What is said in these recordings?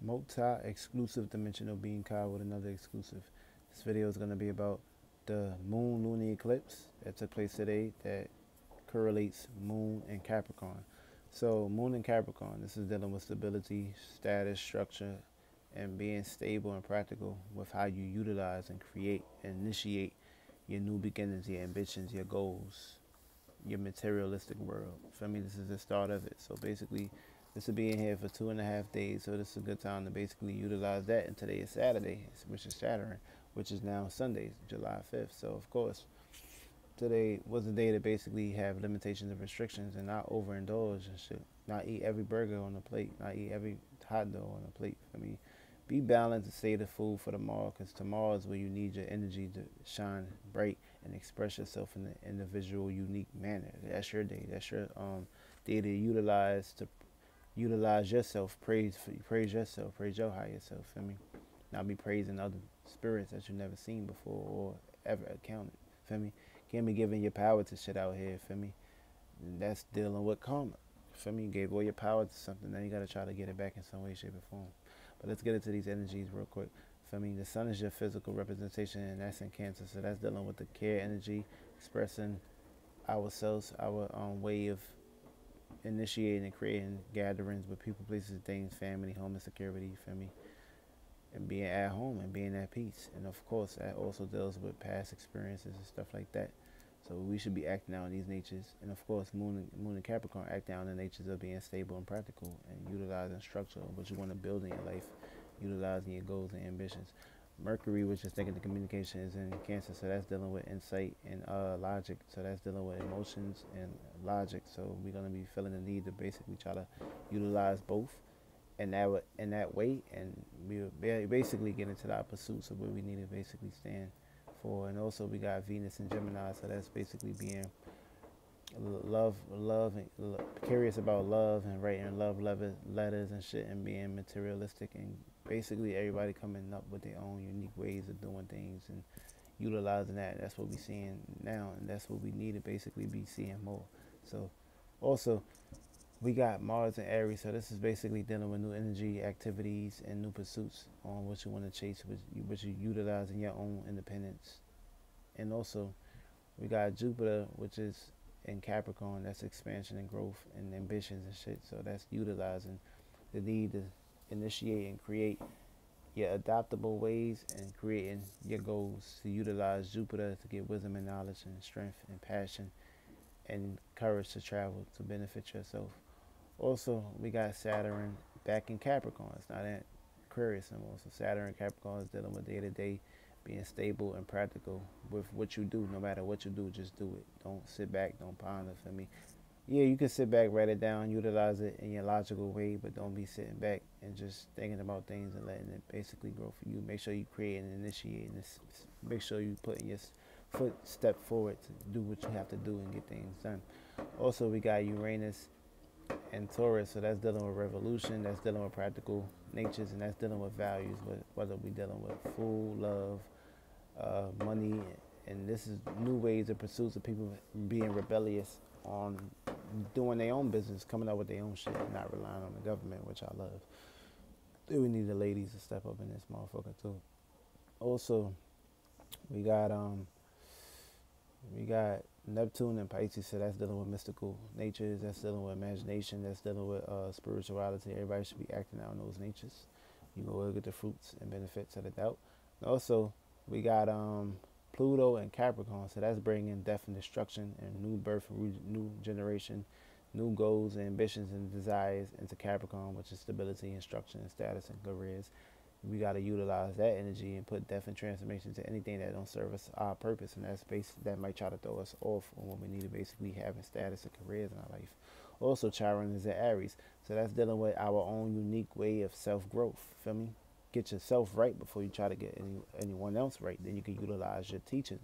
multi-exclusive dimensional being Kai with another exclusive. This video is going to be about the moon lunar eclipse that took place today that correlates moon and Capricorn. So moon and Capricorn, this is dealing with stability, status, structure, and being stable and practical with how you utilize and create and initiate your new beginnings, your ambitions, your goals, your materialistic world. For me, this is the start of it. So basically, this will be in here for 2.5 days. So this is a good time to basically utilize that. And today is Saturday, which is Saturn, which is now Sunday, July 5th. So of course, today was the day to basically have limitations and restrictions and not overindulge and shit. Not eat every burger on the plate. Not eat every hot dog on the plate. For me, be balanced and save the food for tomorrow, because tomorrow is where you need your energy to shine bright and express yourself in an individual, unique manner. That's your day. That's your day to utilize yourself. Praise yourself. Praise your higher self. Feel me? Not be praising other spirits that you never seen before or ever encountered. Feel me? Can't be giving your power to shit out here. Feel me? And that's dealing with karma. Feel me? You gave all your power to something. Now you gotta try to get it back in some way, shape, or form. But let's get into these energies real quick. Feel me? The sun is your physical representation, and that's in Cancer. So that's dealing with the care energy, expressing ourselves, our way of initiating and creating gatherings with people, places, things, family, home, and security. Feel me? And being at home and being at peace. And of course, that also deals with past experiences and stuff like that. So we should be acting out in these natures. And of course, Moon and Capricorn act out in the natures of being stable and practical and utilizing structure of what you want to build in your life, utilizing your goals and ambitions. Mercury, which is thinking the communication, is in Cancer, so that's dealing with insight and logic. So that's dealing with emotions and logic. So we're gonna be feeling the need to basically try to utilize both in that way, and we basically get into our pursuits of where we need to basically stand for. And also we got Venus and Gemini, so that's basically being curious about love and writing love letters and shit, and being materialistic, and basically everybody coming up with their own unique ways of doing things and utilizing that. That's what we're seeing now, and that's what we need to basically be seeing more. So also we got Mars and Aries, so this is basically dealing with new energy, activities, and new pursuits on what you want to chase, which you utilize in your own independence. And also, we got Jupiter, which is in Capricorn, that's expansion and growth and ambitions and shit. So that's utilizing the need to initiate and create your adaptable ways and creating your goals, to utilize Jupiter to get wisdom and knowledge and strength and passion and courage to travel to benefit yourself. Also, we got Saturn back in Capricorn. It's not in Aquarius anymore. So Saturn and Capricorn is dealing with day-to-day, being stable and practical with what you do. No matter what you do, just do it. Don't sit back. Don't ponder. For me, yeah, you can sit back, write it down, utilize it in your logical way, but don't be sitting back and just thinking about things and letting it basically grow for you. Make sure you create and initiate, and make sure you put in your step forward to do what you have to do and get things done. Also, we got Uranus and Taurus, so that's dealing with revolution, that's dealing with practical natures, and that's dealing with values, whether we dealing with food, love, money, and this is new ways of pursuits of people being rebellious on doing their own business, coming up with their own shit, not relying on the government, which I love. We need the ladies to step up in this motherfucker too. Also, we got Neptune and Pisces, so that's dealing with mystical natures, that's dealing with imagination, that's dealing with spirituality. Everybody should be acting out on those natures. You will get the fruits and benefits of the doubt. And also, we got Pluto and Capricorn, so that's bringing death and destruction and new birth, new generation, new goals and ambitions and desires into Capricorn, which is stability, instruction, and status and careers. We got to utilize that energy and put death and transformation to anything that don't serve us our purpose, and that might try to throw us off on what we need to basically have in status and careers in our life. Also, Chiron is at Aries, so that's dealing with our own unique way of self-growth. Feel me? Get yourself right before you try to get anyone else right. Then you can utilize your teacher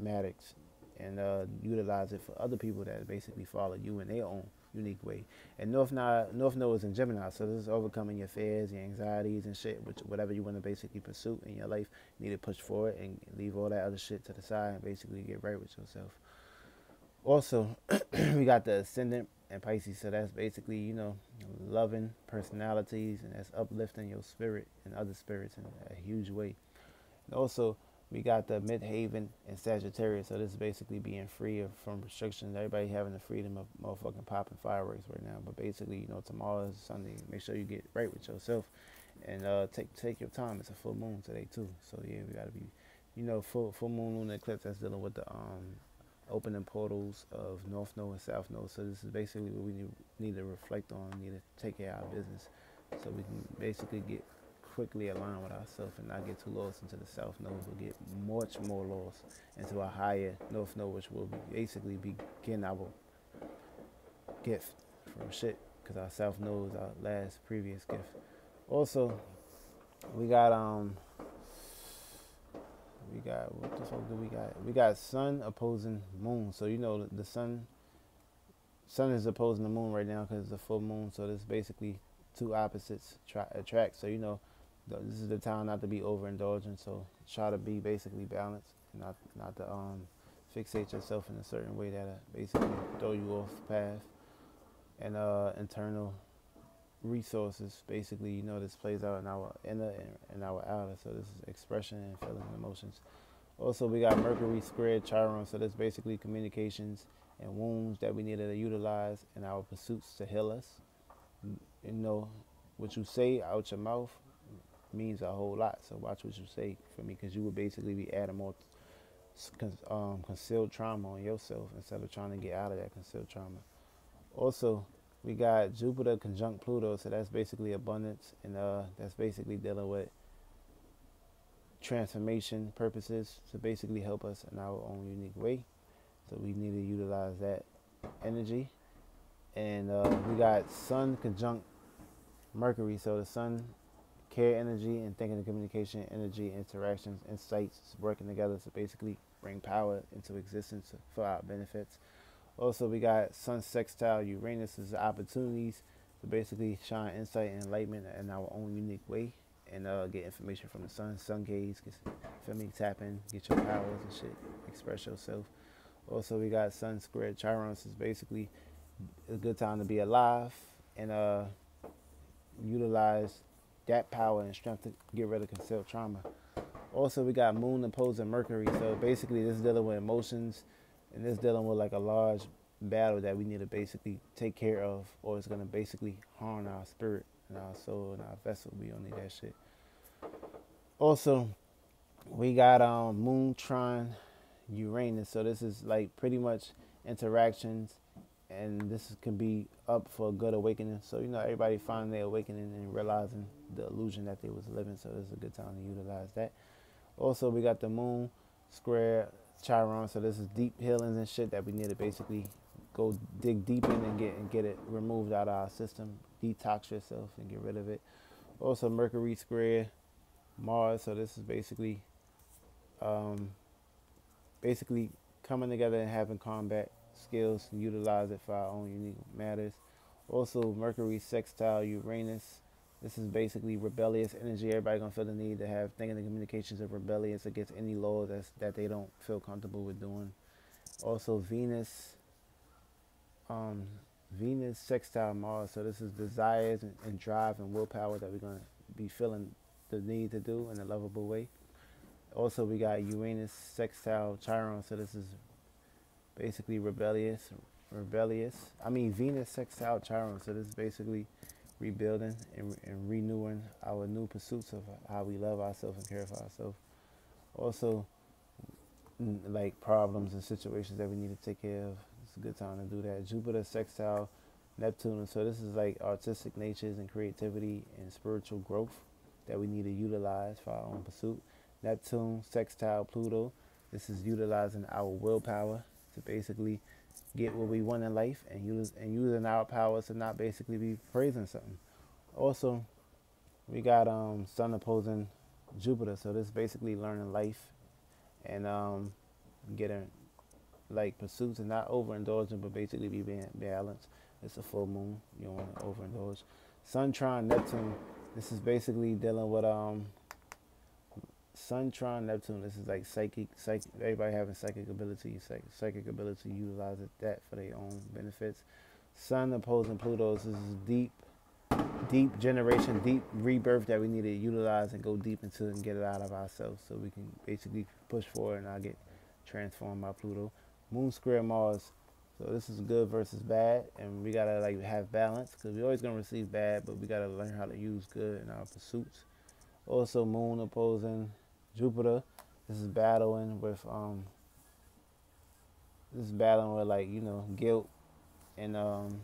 matics, and utilize it for other people that basically follow you in their own unique way. And North Node is in Gemini, so this is overcoming your fears, your anxieties and shit, whatever you want to basically pursue in your life. You need to push forward and leave all that other shit to the side and basically get right with yourself. Also, we got the ascendant and Pisces, so that's basically, you know, loving personalities, and that's uplifting your spirit and other spirits in a huge way. And also, we got the midhaven and Sagittarius, so this is basically being free from restrictions. Everybody having the freedom of motherfucking popping fireworks right now, but basically, you know, tomorrow is Sunday. Make sure you get right with yourself, and take your time. It's a full moon today too, so yeah, we gotta be, you know, full moon lunar eclipse. That's dealing with the opening portals of North Node and South Node. So this is basically what we need to reflect on, need to take care of our business, so we can basically get quickly aligned with ourselves and not get too lost into the South Node. We'll get much more lost into a higher North Node, which will basically be getting our gift from shit, because our South Node is our last previous gift. Also, we got what the fuck do we got? We got Sun opposing Moon. So you know the Sun is opposing the Moon right now because it's a full moon. So there's basically two opposites attract. So you know this is the time not to be overindulgent. So try to be basically balanced, not to fixate yourself in a certain way that basically throw you off path. And internal resources, basically, you know, this plays out in our inner and our outer. So this is expression and feelings and emotions. Also, we got Mercury squared Chiron, so that's basically communications and wounds that we need to utilize in our pursuits to heal us. You know, what you say out your mouth means a whole lot, so watch what you say for me, because you would basically be adding more concealed trauma on yourself instead of trying to get out of that concealed trauma. Also, we got Jupiter conjunct Pluto, so that's basically abundance, and that's basically dealing with transformation purposes to basically help us in our own unique way. So we need to utilize that energy. And we got Sun conjunct Mercury, so the Sun care energy and thinking and communication energy, interactions, insights working together to basically bring power into existence for our benefits. Also, we got Sun sextile Uranus as opportunities to basically shine insight and enlightenment in our own unique way, and get information from the sun gaze, feel me, tap in, get your powers and shit, express yourself. Also, we got Sun squared Chiron, so it's basically a good time to be alive and utilize that power and strength to get rid of concealed trauma. Also, we got Moon opposing Mercury, so basically this is dealing with emotions, and this dealing with like a large battle that we need to basically take care of, or it's gonna basically harm our spirit and our soul and our vessel. We don't need that shit. Also, we got Moon trine Uranus, so this is like pretty much interactions, and this can be up for a good awakening. So you know everybody finding their awakening and realizing the illusion that they was living. So this is a good time to utilize that. Also, we got the Moon square Chiron, so this is deep healings and shit that we need to basically go dig deep in and get it removed out of our system, detox yourself and get rid of it. Also, Mercury square Mars, so this is um, basically coming together and having combat skills and utilize it for our own unique matters. Also, Mercury sextile Uranus. This is basically rebellious energy. Everybody gonna feel the need to have thinking and communications of rebellious against any law that they don't feel comfortable with doing. Also, um, Venus sextile Mars. So this is desires and drive and willpower that we're gonna be feeling the need to do in a lovable way. Also, we got Uranus sextile Chiron. So this is basically rebellious. I mean Venus sextile Chiron. So this is basically rebuilding and renewing our new pursuits of how we love ourselves and care for ourselves. Also, like problems and situations that we need to take care of. It's a good time to do that. Jupiter sextile Neptune. So this is like artistic natures and creativity and spiritual growth that we need to utilize for our own pursuit. Neptune sextile Pluto. This is utilizing our willpower to basically get what we want in life, and using our powers to not basically be praising something. Also, we got Sun opposing Jupiter, so this is basically learning life and getting like pursuits and not overindulging, but basically be being balanced. It's a full moon, you don't want to overindulge. Sun trine Neptune. This is basically dealing with Sun trine Neptune. This is like psychic. Everybody having psychic ability, psychic ability. Utilize that for their own benefits. Sun opposing Pluto. This is deep generation, deep rebirth that we need to utilize and go deep into and get it out of ourselves, so we can basically push forward and not get transformed by Pluto. Moon square Mars. So this is good versus bad, and we gotta like have balance, because we always gonna receive bad, but we gotta learn how to use good in our pursuits. Also, Moon opposing Jupiter. This is battling with like, guilt and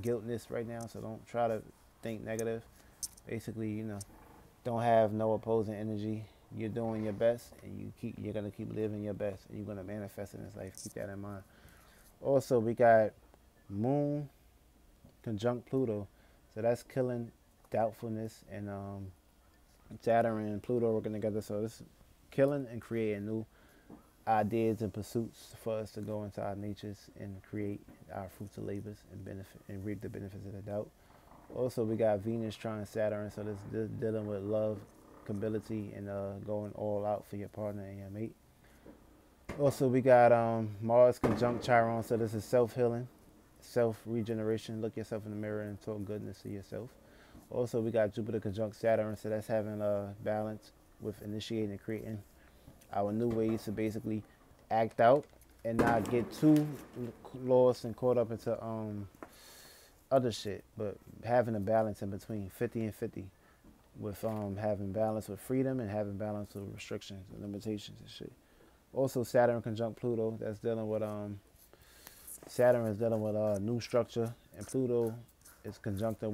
guiltness right now. So don't try to think negative. Basically, don't have no opposing energy. You're doing your best, and you're gonna keep living your best, and you're gonna manifest in this life. Keep that in mind. Also, we got Moon conjunct Pluto, so that's killing doubtfulness, and Saturn and Pluto working together. So this is killing and creating new ideas and pursuits for us to go into our natures and create our fruits of labors and benefit and reap the benefits of the doubt. Also, we got Venus trying Saturn, so this dealing with love, compatibility, and going all out for your partner and your mate. Also, we got Mars conjunct Chiron, so this is self-healing, self-regeneration. Look yourself in the mirror and talk goodness to yourself. Also, we got Jupiter conjunct Saturn, so that's having a balance with initiating and creating our new ways to basically act out and not get too lost and caught up into other shit, but having a balance in between, 50 and 50, with having balance with freedom and having balance with restrictions and limitations and shit. Also, Saturn conjunct Pluto, that's dealing with Saturn is dealing with new structure, and Pluto is conjuncting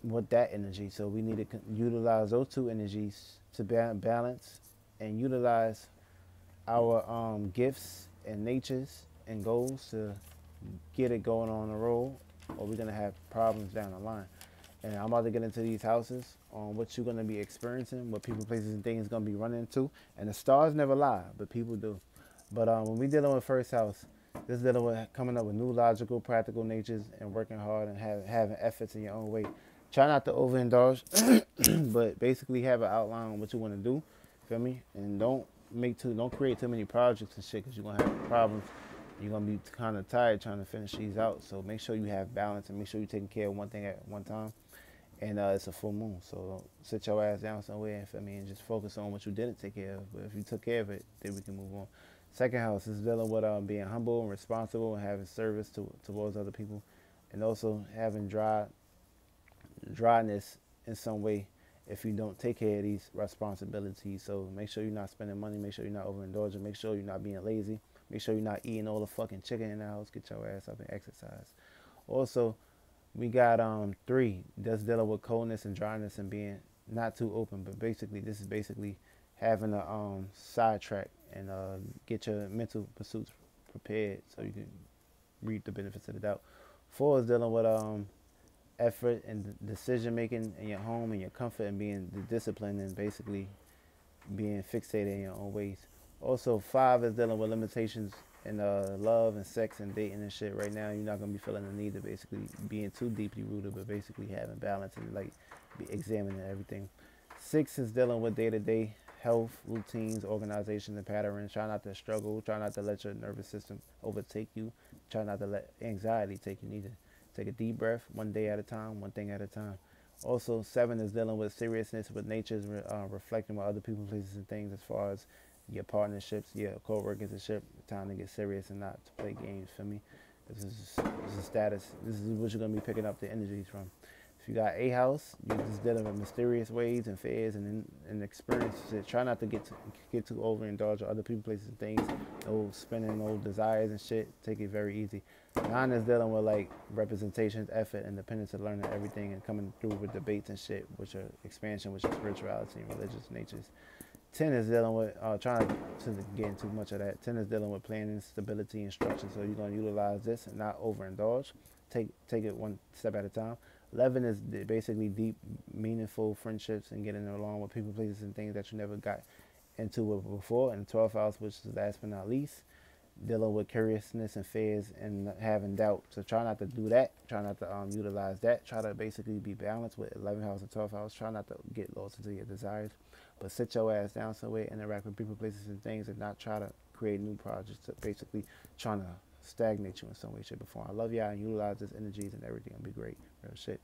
with that energy. So we need to utilize those two energies to balance and utilize our gifts and natures and goals to get it going on the roll, or we're gonna have problems down the line. And I'm about to get into these houses on what you're gonna be experiencing, what people, places, and things gonna be running into. And the stars never lie, but people do. But when we dealing with first house, this is dealing with coming up with new logical, practical natures and working hard and having efforts in your own way. Try not to overindulge, but basically have an outline on what you want to do. Feel me? And don't create too many projects and shit, because you're gonna have problems. You're gonna be kind of tired trying to finish these out. So make sure you have balance and make sure you're taking care of one thing at one time. And it's a full moon, so don't sit your ass down somewhere, feel me, and just focus on what you didn't take care of. But if you took care of it, then we can move on. Second house is dealing with being humble and responsible and having service towards other people, and also having dryness in some way if you don't take care of these responsibilities. So make sure you're not spending money, make sure you're not overindulging, make sure you're not being lazy, make sure you're not eating all the fucking chicken in the house. Get your ass up and exercise. Also, we got 3 that's dealing with coldness and dryness and being not too open, but basically this is basically having a sidetrack and get your mental pursuits prepared so you can reap the benefits of the doubt. 4 is dealing with effort and decision making in your home and your comfort and being disciplined and basically being fixated in your own ways. Also, 5 is dealing with limitations in love and sex and dating and shit. Right now, you're not gonna be feeling the need to basically being too deeply rooted, but basically having balance and like be examining everything. 6 is dealing with day-to-day health, routines, organization, and patterns. Try not to struggle. Try not to let your nervous system overtake you. Try not to let anxiety take you neither. Take a deep breath, one day at a time, one thing at a time. Also, 7 is dealing with seriousness with nature, reflecting with other people, places, and things as far as your partnerships, your co-workers and shit. Time to get serious and not to play games, for me. This is status. This is what you're going to be picking up the energies from. If you got a house, you're just dealing with mysterious ways and fears and experiences. Try not to get too overindulged with other people, places, and things. No spending, no desires and shit. Take it very easy. 9 is dealing with like representations, effort, independence, and learning everything and coming through with debates and shit, which are expansion, which is spirituality and religious natures. 10 is dealing with trying to get into much of that. 10 is dealing with planning, stability, and structure. So you're going to utilize this and not overindulge. Take it one step at a time. 11 is basically deep, meaningful friendships and getting along with people, places, and things that you never got into with before. And 12th house, which is last but not least, dealing with curiousness and fears and having doubt. So try not to do that. Try not to utilize that. Try to basically be balanced with 11th house and 12th house. Try not to get lost into your desires, but sit your ass down somewhere, interact with people, places, and things, and not try to create new projects to basically trying to stagnate you in some way, shape, or form. I love y'all and utilize this energies and everything. It'll be great. Real shit.